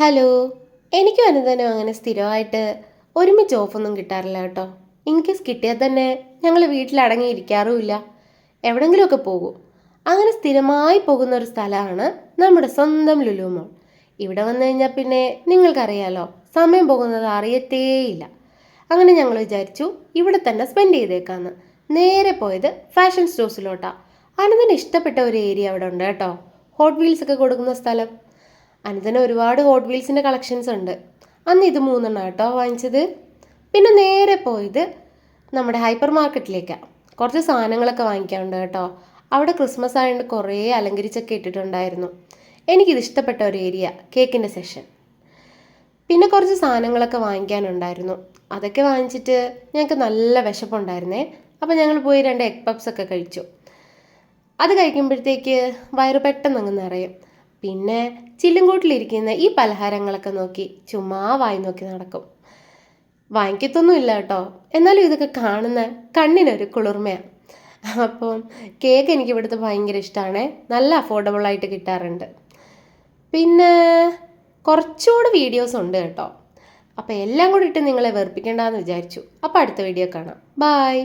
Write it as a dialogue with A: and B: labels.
A: Hello. എനിക്കും അനുദനും അങ്ങനെ സ്ഥിരമായിട്ട് ഒരുമിച്ച് ഓഫൊന്നും കിട്ടാറില്ല കേട്ടോ. ഇൻകേസ് കിട്ടിയാൽ തന്നെ ഞങ്ങൾ വീട്ടിലടങ്ങിയിരിക്കാറുമില്ല. എവിടെങ്കിലുമൊക്കെ പോകും. അങ്ങനെ സ്ഥിരമായി പോകുന്ന ഒരു സ്ഥലമാണ് നമ്മുടെ സ്വന്തം ലുലു മോൾ. ഇവിടെ വന്നു കഴിഞ്ഞാൽ പിന്നെ നിങ്ങൾക്കറിയാലോ, സമയം പോകുന്നത് അറിയത്തേയില്ല. അങ്ങനെ ഞങ്ങൾ വിചാരിച്ചു ഇവിടെ തന്നെ സ്പെൻഡ് ചെയ്തേക്കാന്ന്. നേരെ പോയത് ഫാഷൻ സ്റ്റോഴ്സിലോട്ടാണ്. അനുദിന് ഇഷ്ടപ്പെട്ട ഒരു ഏരിയ അവിടെ ഉണ്ട് കേട്ടോ. ഹോട്ട് വീൽസ് ഒക്കെ കൊടുക്കുന്ന സ്ഥലം. അനുദിന് ഒരുപാട് ഹോട്ട് വീൽസിൻ്റെ കളക്ഷൻസ് ഉണ്ട്. അന്ന് ഇത് 3 കേട്ടോ വാങ്ങിച്ചത്. പിന്നെ നേരെ പോയത് നമ്മുടെ ഹൈപ്പർ മാർക്കറ്റിലേക്കാണ്. കുറച്ച് സാധനങ്ങളൊക്കെ വാങ്ങിക്കാനുണ്ട് കേട്ടോ. അവിടെ ക്രിസ്മസ് ആയതുകൊണ്ട് കുറേ അലങ്കരിച്ചൊക്കെ ഇട്ടിട്ടുണ്ടായിരുന്നു. എനിക്കിത് ഇഷ്ടപ്പെട്ട ഒരു ഏരിയ, കേക്കിൻ്റെ സെഷൻ. പിന്നെ കുറച്ച് സാധനങ്ങളൊക്കെ വാങ്ങിക്കാനുണ്ടായിരുന്നു. അതൊക്കെ വാങ്ങിച്ചിട്ട് ഞങ്ങൾക്ക് നല്ല വിശപ്പുണ്ടായിരുന്നേ. അപ്പോൾ ഞങ്ങൾ പോയി 2 എഗ് പപ്സ് ഒക്കെ കഴിച്ചു. അത് കഴിക്കുമ്പോഴത്തേക്ക് വയറ് പെട്ടെന്ന് അങ്ങ് നിറയും. പിന്നെ ചില്ലുംകൂട്ടിലിരിക്കുന്ന ഈ പലഹാരങ്ങളൊക്കെ നോക്കി ചുമ്മാ വായി നോക്കി നടക്കും. വാങ്ങിക്കത്തൊന്നുമില്ല കേട്ടോ, എന്നാലും ഇതൊക്കെ കാണുന്ന കണ്ണിനൊരു കുളിർമയാണ്. അപ്പം കേക്ക് എനിക്ക് ഇവിടുത്തെ ഭയങ്കര ഇഷ്ടമാണ്. നല്ല അഫോർഡബിളായിട്ട് കിട്ടാറുണ്ട്. പിന്നെ കുറച്ചുകൂടെ വീഡിയോസ് ഉണ്ട് കേട്ടോ. അപ്പോൾ എല്ലാം കൂടി ഇട്ട് നിങ്ങളെ വെറുപ്പിക്കേണ്ടെന്ന് വിചാരിച്ചു. അപ്പോൾ അടുത്ത വീഡിയോ കാണാം. ബായ്.